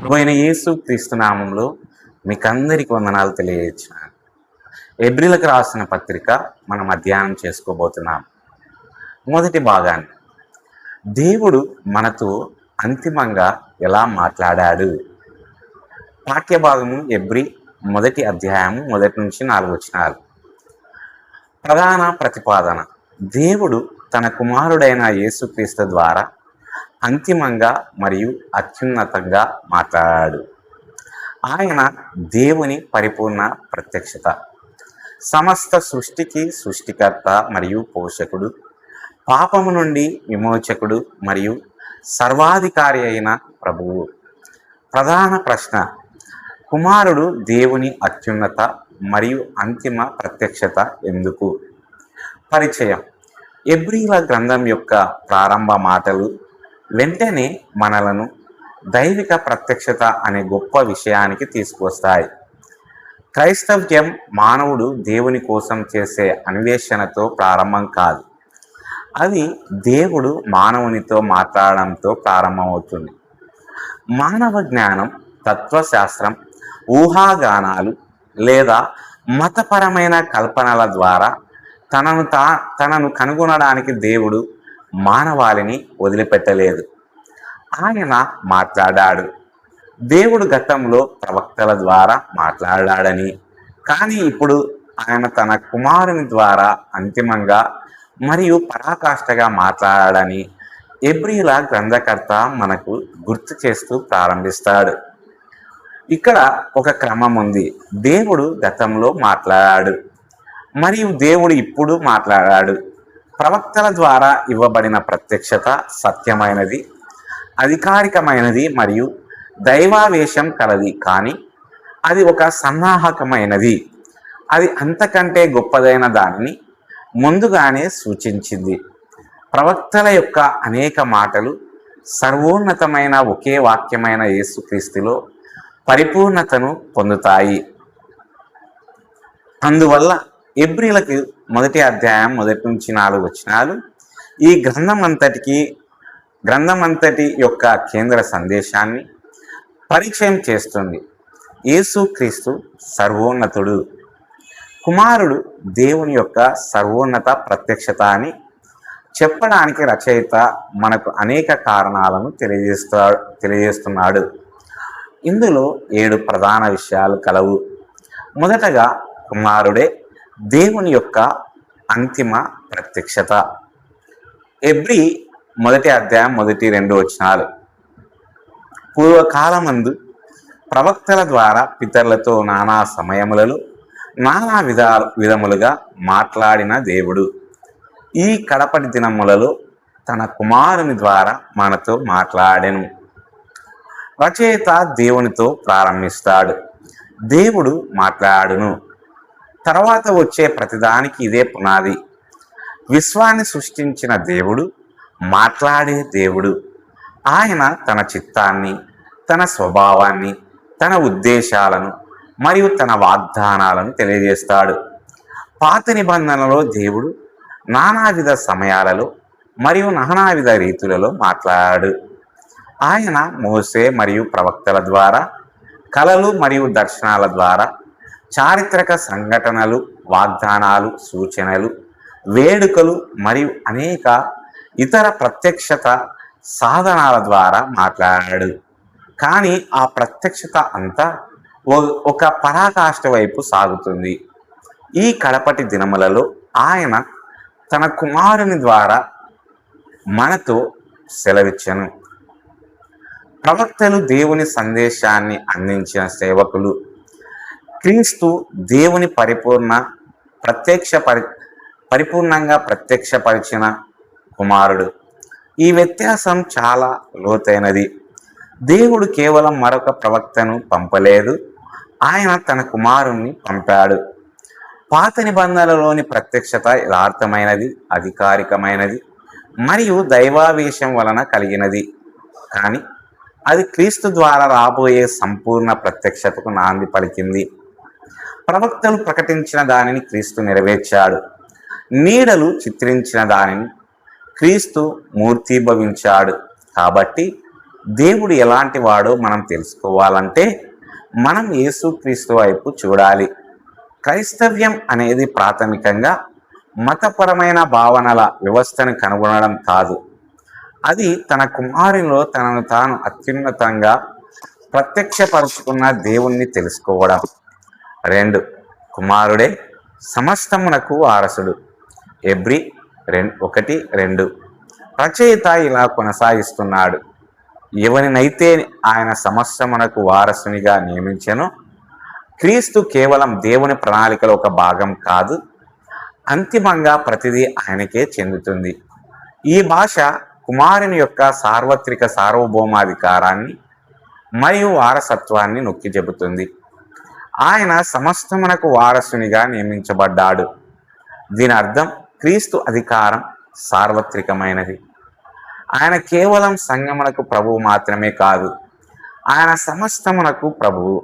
ప్రభు అయిన యేసు క్రీస్తు నామంలో మీకందరికి వందనాలు తెలియజేస్తున్నాను. ఎబ్రిలకు రాసిన పత్రిక మనం అధ్యయనం చేసుకోబోతున్నాం. మొదటి భాగాన్ని దేవుడు మనతో అంతిమంగా ఎలా మాట్లాడాడు. పాఠ్య భాగము ఎబ్రి మొదటి అధ్యాయము 1-4 వచనాలు. ప్రధాన ప్రతిపాదన: దేవుడు తన కుమారుడైన యేసుక్రీస్తు ద్వారా అంతిమంగా మరియు అత్యున్నతంగా మాట్లాడాడు. ఆయన దేవుని పరిపూర్ణ ప్రత్యక్షత, సమస్త సృష్టికి సృష్టికర్త మరియు పోషకుడు, పాపము నుండి విమోచకుడు మరియు సర్వాధికారి అయిన ప్రభువు. ప్రధాన ప్రశ్న: కుమారుడు దేవుని అత్యున్నత మరియు అంతిమ ప్రత్యక్షత ఎందుకు? పరిచయం: ఎబ్రీల గ్రంథం యొక్క ప్రారంభ మాటలు వెంటనే మనలను దైవిక ప్రత్యక్షత అనే గొప్ప విషయానికి తీసుకొస్తాయి. క్రైస్తవ్యం మానవుడు దేవుని కోసం చేసే అన్వేషణతో ప్రారంభం కాదు, అది దేవుడు మానవునితో మాట్లాడడంతో ప్రారంభమవుతుంది. మానవ జ్ఞానం, తత్వశాస్త్రం, ఊహాగానాలు లేదా మతపరమైన కల్పనల ద్వారా తనను కనుగొనడానికి దేవుడు మానవాళిని వదిలిపెట్టలేదు. ఆయన మాట్లాడాడు. దేవుడు గతంలో ప్రవక్తల ద్వారా మాట్లాడాడని, కానీ ఇప్పుడు ఆయన తన కుమారుని ద్వారా అంతిమంగా మరియు పరాకాష్ఠగా మాట్లాడాడని ఎబ్రీల గ్రంథకర్త మనకు గుర్తు చేస్తూ ప్రారంభిస్తాడు. ఇక్కడ ఒక క్రమం ఉంది. దేవుడు గతంలో మాట్లాడాడు మరియు దేవుడు ఇప్పుడు మాట్లాడాడు. ప్రవక్తల ద్వారా ఇవ్వబడిన ప్రత్యక్షత సత్యమైనది, అధికారికమైనది మరియు దైవావేశం కలది, కానీ అది ఒక సన్నాహకమైనది. అది అంతకంటే గొప్పదైన దానిని ముందుగానే సూచించింది. ప్రవక్తల యొక్క అనేక మాటలు సర్వోన్నతమైన ఒకే వాక్యమైన యేసుక్రీస్తులో పరిపూర్ణతను పొందుతాయి. అందువల్ల ఎబ్రీలకు మొదటి అధ్యాయం 1-4 వచనాలు ఈ గ్రంథమంతటి యొక్క కేంద్ర సందేశాన్ని పరిచయం చేస్తుంది. యేసుక్రీస్తు సర్వోన్నతుడు, కుమారుడు దేవుని యొక్క సర్వోన్నత ప్రత్యక్షత అని చెప్పడానికి రచయిత మనకు అనేక కారణాలను తెలియజేస్తున్నాడు. ఇందులో 7 ప్రధాన విషయాలు కలవు. మొదటగా, కుమారుడే దేవుని యొక్క అంతిమ ప్రత్యక్షత. ఎబ్రీ మొదటి అధ్యాయం 1-2 వచనాలు: పూర్వకాలమందు ప్రవక్తల ద్వారా పితరులతో నానా సమయములలో నానా విధములుగా మాట్లాడిన దేవుడు ఈ కడపటి దినములలో తన కుమారుని ద్వారా మనతో మాట్లాడెను. రచయిత దేవునితో ప్రారంభిస్తాడు. దేవుడు మాట్లాడును. తర్వాత వచ్చే ప్రతిదానికి ఇదే పునాది. విశ్వాన్ని సృష్టించిన దేవుడు మాట్లాడే దేవుడు. ఆయన తన చిత్తాన్ని, తన స్వభావాన్ని, తన ఉద్దేశాలను మరియు తన వాగ్దానాలను తెలియజేస్తాడు. పాత నిబంధనలో దేవుడు నానావిధ సమయాలలో మరియు నానావిధ రీతులలో మాట్లాడాడు. ఆయన మోసే మరియు ప్రవక్తల ద్వారా, కలలు మరియు దర్శనాల ద్వారా, చారిత్రక సంఘటనలు, వాగ్దానాలు, సూచనలు, వేడుకలు మరియు అనేక ఇతర ప్రత్యక్షత సాధనాల ద్వారా మాట్లాడాడు. కానీ ఆ ప్రత్యక్షత అంతా ఒక పరాకాష్ఠ వైపు సాగుతుంది. ఈ కడపటి దినములలో ఆయన తన కుమారుని ద్వారా మనతో సెలవిచ్చెను. ప్రవక్తలు దేవుని సందేశాన్ని అందించిన సేవకులు. క్రీస్తు దేవుని పరిపూర్ణంగా ప్రత్యక్షపరిచిన కుమారుడు. ఈ వ్యత్యాసం చాలా లోతైనది. దేవుడు కేవలం మరొక ప్రవక్తను పంపలేదు, ఆయన తన కుమారుణ్ణి పంపాడు. పాత నిబంధనలోని ప్రత్యక్షత యథార్థమైనది, అధికారికమైనది మరియు దైవావేశం వలన కలిగినది, కానీ అది క్రీస్తు ద్వారా రాబోయే సంపూర్ణ ప్రత్యక్షతకు నాంది పలికింది. ప్రవక్తలు ప్రకటించిన దానిని క్రీస్తు నెరవేర్చాడు. నీడలు చిత్రించిన దానిని క్రీస్తు మూర్తీభవించాడు. కాబట్టి దేవుడు ఎలాంటి వాడో మనం తెలుసుకోవాలంటే మనం యేసుక్రీస్తు వైపు చూడాలి. క్రైస్తవ్యం అనేది ప్రాథమికంగా మతపరమైన భావనల వ్యవస్థను కనుగొనడం కాదు. అది తన కుమారునిలో తనను తాను అత్యున్నతంగా ప్రత్యక్షపరుచుకున్న దేవుణ్ణి తెలుసుకోవడం. 2. కుమారుడే సమస్తమునకు వారసుడు. ఎబ్రీ 1:2. రచయిత ఇలా కొనసాగిస్తున్నాడు: ఎవరినైతే ఆయన సమస్తమునకు వారసునిగా నియమించెనో, క్రీస్తు కేవలం దేవుని ప్రణాళికలో ఒక భాగం కాదు, అంతిమంగా ప్రతిదీ ఆయనకే చెందుతుంది. ఈ భాష కుమారుని యొక్క సార్వత్రిక సార్వభౌమాధికారాన్ని మరియు వారసత్వాన్ని నొక్కి చెబుతుంది. ఆయన సమస్తమునకు వారసునిగా నియమించబడ్డాడు. దీని అర్థం క్రీస్తు అధికారం సార్వత్రికమైనది. ఆయన కేవలం సంఘమునకు ప్రభువు మాత్రమే కాదు, ఆయన సమస్తమునకు ప్రభువు.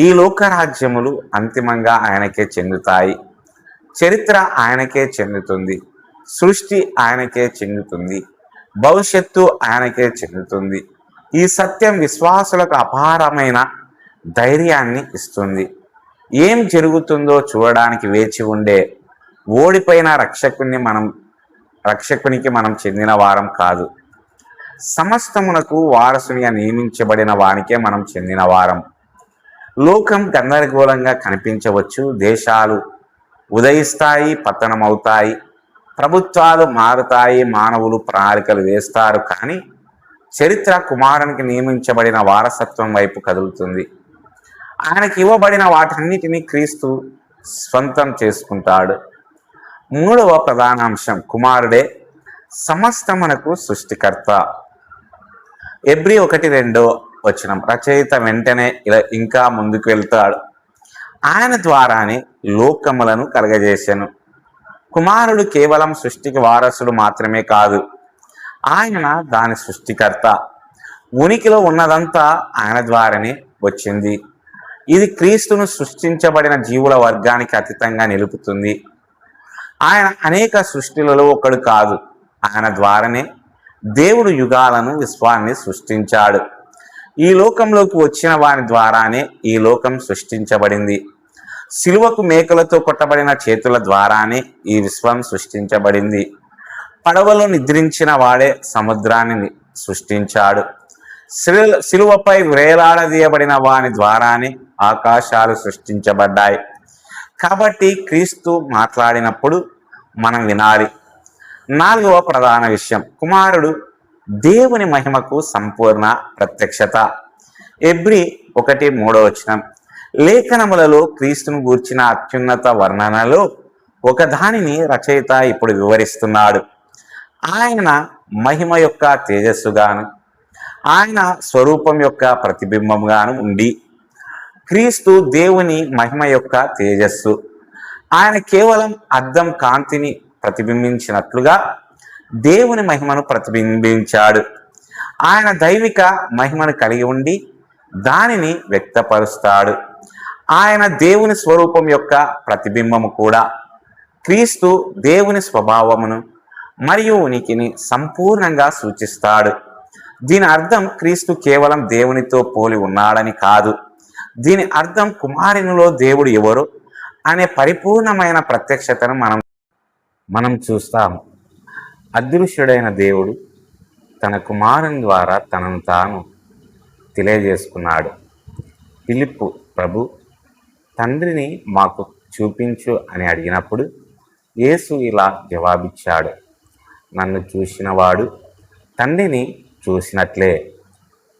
ఈ లోకరాజ్యములు అంతిమంగా ఆయనకే చెందుతాయి. చరిత్ర ఆయనకే చెందుతుంది. సృష్టి ఆయనకే చెందుతుంది. భవిష్యత్తు ఆయనకే చెందుతుంది. ఈ సత్యం విశ్వాసులకు అపారమైన ధైర్యాన్ని ఇస్తుంది. ఏం జరుగుతుందో చూడడానికి వేచి ఉండే ఓడిపోయిన రక్షకునికి మనం చెందిన వారం కాదు, సమస్తమునకు వారసునిగా నియమించబడిన వానికే మనం చెందిన వారం. లోకం గందరగోళంగా కనిపించవచ్చు, దేశాలు ఉదయిస్తాయి, పతనమవుతాయి, ప్రభుత్వాలు మారుతాయి, మానవులు ప్రణాళికలు వేస్తారు. కానీ చరిత్ర కుమారునికి నియమించబడిన వారసత్వం వైపు కదులుతుంది. ఆయనకి ఇవ్వబడిన వాటన్నిటినీ క్రీస్తు స్వంతం చేసుకుంటాడు. 3వ ప్రధానాంశం కుమారుడే సమస్తమునకు సృష్టికర్త. ఎబ్రీ 1:2. రచయిత వెంటనే ఇలా ఇంకా ముందుకు వెళ్తాడు: ఆయన ద్వారానే లోకములను కలగజేసెను. కుమారుడు కేవలం సృష్టికి వారసుడు మాత్రమే కాదు, ఆయన దాని సృష్టికర్త. ఉనికిలో ఉన్నదంతా ఆయన ద్వారానే వచ్చింది. ఇది క్రీస్తును సృష్టించబడిన జీవుల వర్గానికి అతీతంగా నిలుపుతుంది. ఆయన అనేక సృష్టిలలో ఒకడు కాదు, ఆయన ద్వారానే దేవుడు యుగాలను విశ్వాన్ని సృష్టించాడు. ఈ లోకంలోకి వచ్చిన వాని ద్వారానే ఈ లోకం సృష్టించబడింది. సిలువకు మేకలతో కొట్టబడిన చేతుల ద్వారానే ఈ విశ్వం సృష్టించబడింది. పడవలో నిద్రించిన వాడే సముద్రాన్ని సృష్టించాడు. సిలువపై వేలాడదీయబడిన వాని ద్వారానే ఆకాశాలు సృష్టించబడ్డాయి. కాబట్టి క్రీస్తు మాట్లాడినప్పుడు మనం వినాలి. 4వ ప్రధాన విషయం కుమారుడు దేవుని మహిమకు సంపూర్ణ ప్రత్యక్షత. ఎబ్రీ 1:3. లేఖనములలో క్రీస్తును గూర్చిన అత్యున్నత వర్ణనలో ఒకదానిని రచయిత ఇప్పుడు వివరిస్తున్నాడు. ఆయన మహిమ యొక్క తేజస్సుగాను, ఆయన స్వరూపం యొక్క ప్రతిబింబంగాను ఉండి, క్రీస్తు దేవుని మహిమ యొక్క తేజస్సు. ఆయన కేవలం అద్దం కాంతిని ప్రతిబింబించినట్లుగా దేవుని మహిమను ప్రతిబింబించాడు. ఆయన దైవిక మహిమను కలిగి ఉండి దానిని వ్యక్తపరుస్తాడు. ఆయన దేవుని స్వరూపం యొక్క ప్రతిబింబము కూడా. క్రీస్తు దేవుని స్వభావమును మరియు ఉనికిని సంపూర్ణంగా సూచిస్తాడు. దీని అర్థం క్రీస్తు కేవలం దేవునితో పోలి ఉన్నాడని కాదు. దీని అర్థం కుమారునిలో దేవుడు ఎవరు అనే పరిపూర్ణమైన ప్రత్యక్షతను మనం చూస్తాము. అదృశ్యుడైన దేవుడు తన కుమారుని ద్వారా తనను తాను తెలియజేసుకున్నాడు. ఫిలిప్పు, ప్రభు, తండ్రిని మాకు చూపించు అని అడిగినప్పుడు యేసు ఇలా జవాబిచ్చాడు: నన్ను చూసినవాడు తండ్రిని చూసినట్లే.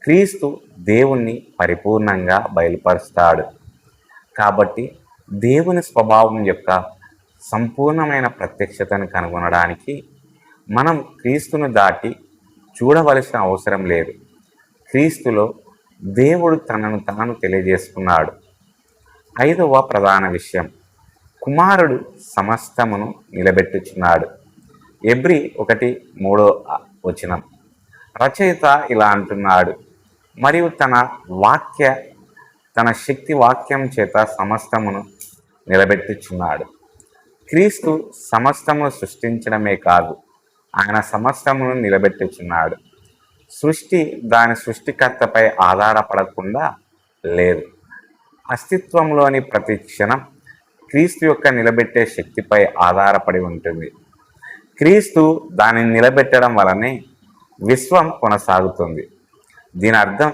క్రీస్తు దేవుణ్ణి పరిపూర్ణంగా బయలుపరుస్తాడు. కాబట్టి దేవుని స్వభావం యొక్క సంపూర్ణమైన ప్రత్యక్షతను కనుగొనడానికి మనం క్రీస్తును దాటి చూడవలసిన అవసరం లేదు. క్రీస్తులో దేవుడు తనను తాను తెలియజేసుకున్నాడు. 5వ ప్రధాన విషయం కుమారుడు సమస్తమును నిలబెట్టుచున్నాడు. ఎబ్రీ 1:3. రచయిత ఇలా అంటున్నాడు: మరియు తన శక్తి వాక్యం చేత సమస్తమును నిలబెట్టుచున్నాడు. క్రీస్తు సమస్తమును సృష్టించడమే కాదు, ఆయన సమస్తమును నిలబెట్టుచున్నాడు. సృష్టి దాని సృష్టికర్తపై ఆధారపడకుండా లేదు. అస్తిత్వంలోని ప్రతి క్షణం క్రీస్తు యొక్క నిలబెట్టే శక్తిపై ఆధారపడి ఉంటుంది. క్రీస్తు దానిని నిలబెట్టడం వలనే విశ్వం కొనసాగుతుంది. దీని అర్థం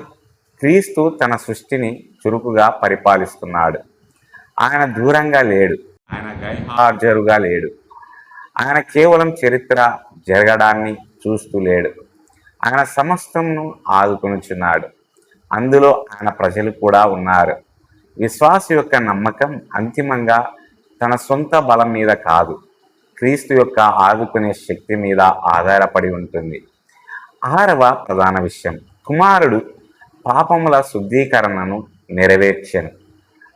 క్రీస్తు తన సృష్టిని చురుకుగా పరిపాలిస్తున్నాడు. ఆయన దూరంగా లేడు, ఆయన గైర్హాజరుగా లేడు. ఆయన కేవలం చరిత్ర జరగడాన్ని చూస్తూ లేడు. ఆయన సమస్తమును ఆదుకొనుచున్నాడు. అందులో ఆయన ప్రజలు కూడా ఉన్నారు. విశ్వాస యొక్క నమ్మకం అంతిమంగా తన సొంత బలం మీద కాదు, క్రీస్తు యొక్క ఆదుకునే శక్తి మీద ఆధారపడి ఉంటుంది. 6వ ప్రధాన విషయం, కుమారుడు పాపముల శుద్ధీకరణను నెరవేర్చెను.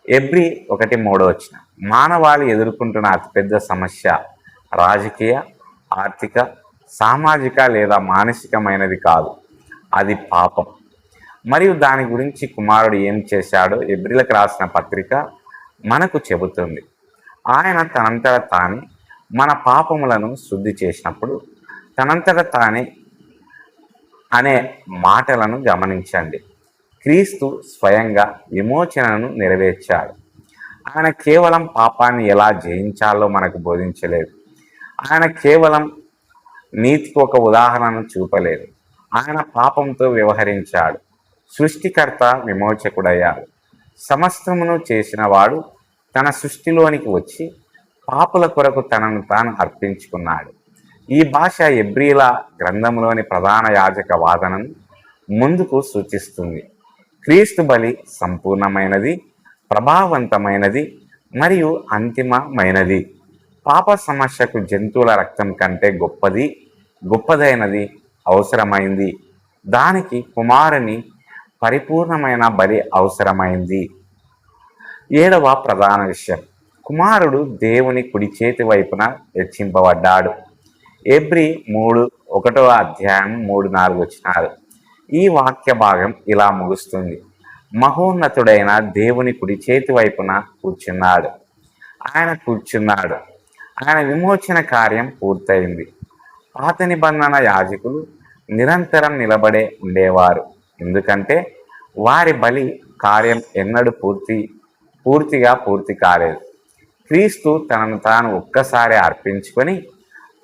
ఎబ్రీ 1:3 మానవాళి ఎదుర్కొంటున్న అతిపెద్ద సమస్య రాజకీయ, ఆర్థిక, సామాజిక లేదా మానసికమైనది కాదు, అది పాపం. మరియు దాని గురించి కుమారుడు ఏం చేశాడో ఎబ్రీలకు రాసిన పత్రిక మనకు చెబుతుంది. ఆయన తనంతట తానే మన పాపములను శుద్ధి చేసినప్పుడు తనంతట తానే అనే మాటలను గమనించండి. క్రీస్తు స్వయంగా విమోచనను నెరవేర్చాడు. ఆయన కేవలం పాపాన్ని ఎలా జయించాలో మనకు బోధించలేదు. ఆయన కేవలం నీతికి ఒక ఉదాహరణను చూపలేదు. ఆయన పాపంతో వ్యవహరించాడు. సృష్టికర్త విమోచకుడయ్యాడు. సమస్తమును చేసిన వాడు తన సృష్టిలోనికి వచ్చి పాపుల కొరకు తనను తాను అర్పించుకున్నాడు. ఈ భాష ఎబ్రీల గ్రంథంలోని ప్రధాన యాజక వాదనను ముందుకు సూచిస్తుంది. క్రీస్తు బలి సంపూర్ణమైనది, ప్రభావవంతమైనది మరియు అంతిమమైనది. పాప సమస్యకు జంతువుల రక్తం కంటే గొప్పదైనది అవసరమైంది. దానికి కుమారుని పరిపూర్ణమైన బలి అవసరమైంది. 7వ ప్రధాన విషయం, కుమారుడు దేవుని కుడి చేతి వైపున హెచ్చింపబడ్డాడు. ఎబ్రీ 3:1-3-4 ఈ వాక్య భాగం ఇలా ముగుస్తుంది. మహోన్నతుడైన దేవుని కుడి చేతి వైపున కూర్చున్నాడు. ఆయన విమోచన కార్యం పూర్తయింది. పాత నిబంధన యాజకులు నిరంతరం నిలబడే ఉండేవారు, ఎందుకంటే వారి బలి కార్యం ఎన్నడూ పూర్తి కాలేదు. క్రీస్తు తనను తాను ఒక్కసారి అర్పించుకొని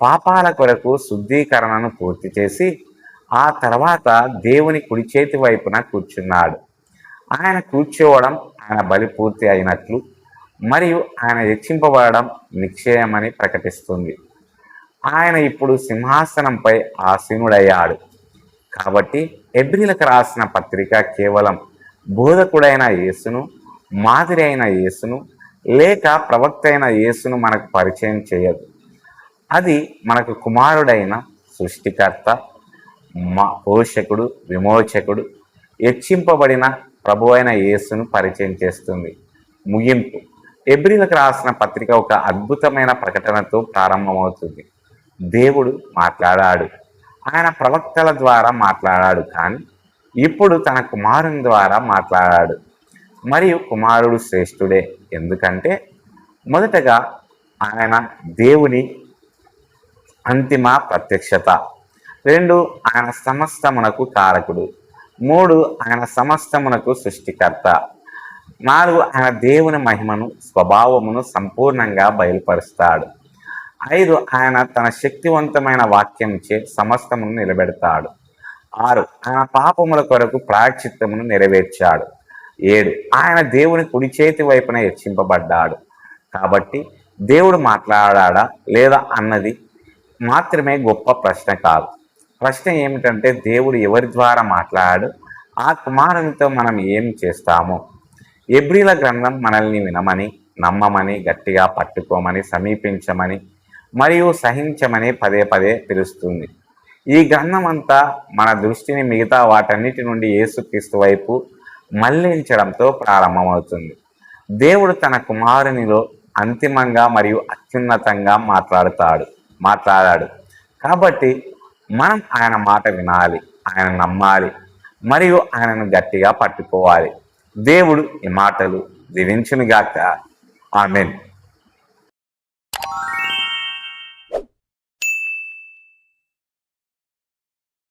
పాపాల కొరకు శుద్ధీకరణను పూర్తి చేసి ఆ తర్వాత దేవుని కుడి చేతి వైపున కూర్చున్నాడు. ఆయన కూర్చోవడం ఆయన బలి పూర్తి అయినట్లు మరియు ఆయన హెచ్చింపబడడం నిశ్చయమని ప్రకటిస్తుంది. ఆయన ఇప్పుడు సింహాసనంపై ఆసీనుడయ్యాడు. కాబట్టి ఎబ్రీలకు రాసిన పత్రిక కేవలం బోధకుడైన యేసును, మాదిరి అయిన యేసును లేక ప్రవక్త అయిన యేసును మనకు పరిచయం చేయదు. అది మనకు కుమారుడైన సృష్టికర్త, పోషకుడు, విమోచకుడు, హెచ్చింపబడిన ప్రభు అయిన యేసును పరిచయం చేస్తుంది. ముగింపు, ఎబ్రీలకు రాసిన పత్రిక ఒక అద్భుతమైన ప్రకటనతో ప్రారంభమవుతుంది. దేవుడు మాట్లాడాడు. ఆయన ప్రవక్తల ద్వారా మాట్లాడాడు, కానీ ఇప్పుడు తన కుమారుని ద్వారా మాట్లాడాడు. మరియు కుమారుడు శ్రేష్ఠుడే, ఎందుకంటే మొదటగా ఆయన దేవుని అంతిమ ప్రత్యక్షత, 2 ఆయన సమస్తమునకు కారకుడు, 3 ఆయన సమస్తమునకు సృష్టికర్త, 4 ఆయన దేవుని మహిమను స్వభావమును సంపూర్ణంగా బయలుపరుస్తాడు, 5 ఆయన తన శక్తివంతమైన వాక్యంచే సమస్తమును నిలబెడతాడు, 6 ఆయన పాపముల కొరకు ప్రాయశ్చిత్తమును నెరవేర్చాడు, 7 ఆయన దేవుని కుడి చేతి వైపున హెచ్చింపబడ్డాడు. కాబట్టి దేవుడు మాట్లాడాడా లేదా అన్నది మాత్రమే గొప్ప ప్రశ్న కాదు. ప్రశ్న ఏమిటంటే దేవుడు ఎవరి ద్వారా మాట్లాడాడు, ఆ కుమారునితో మనం ఏం చేస్తాము? ఎబ్రీల గ్రంథం మనల్ని వినమని, నమ్మమని, గట్టిగా పట్టుకోమని, సమీపించమని మరియు సహించమని పదే పిలుస్తుంది. ఈ గ్రంథం అంతా మన దృష్టిని మిగతా వాటన్నిటి నుండి యేసుక్రీస్తు వైపు మళ్లించడంతో ప్రారంభమవుతుంది. దేవుడు తన కుమారునిలో అంతిమంగా మరియు అత్యున్నతంగా మాట్లాడాడు. కాబట్టి మనం ఆయన మాట వినాలి, ఆయన నమ్మాలి మరియు ఆయనను గట్టిగా పట్టుకోవాలి. దేవుడు ఈ మాటలు దీవించునుగాక. ఆమేన్.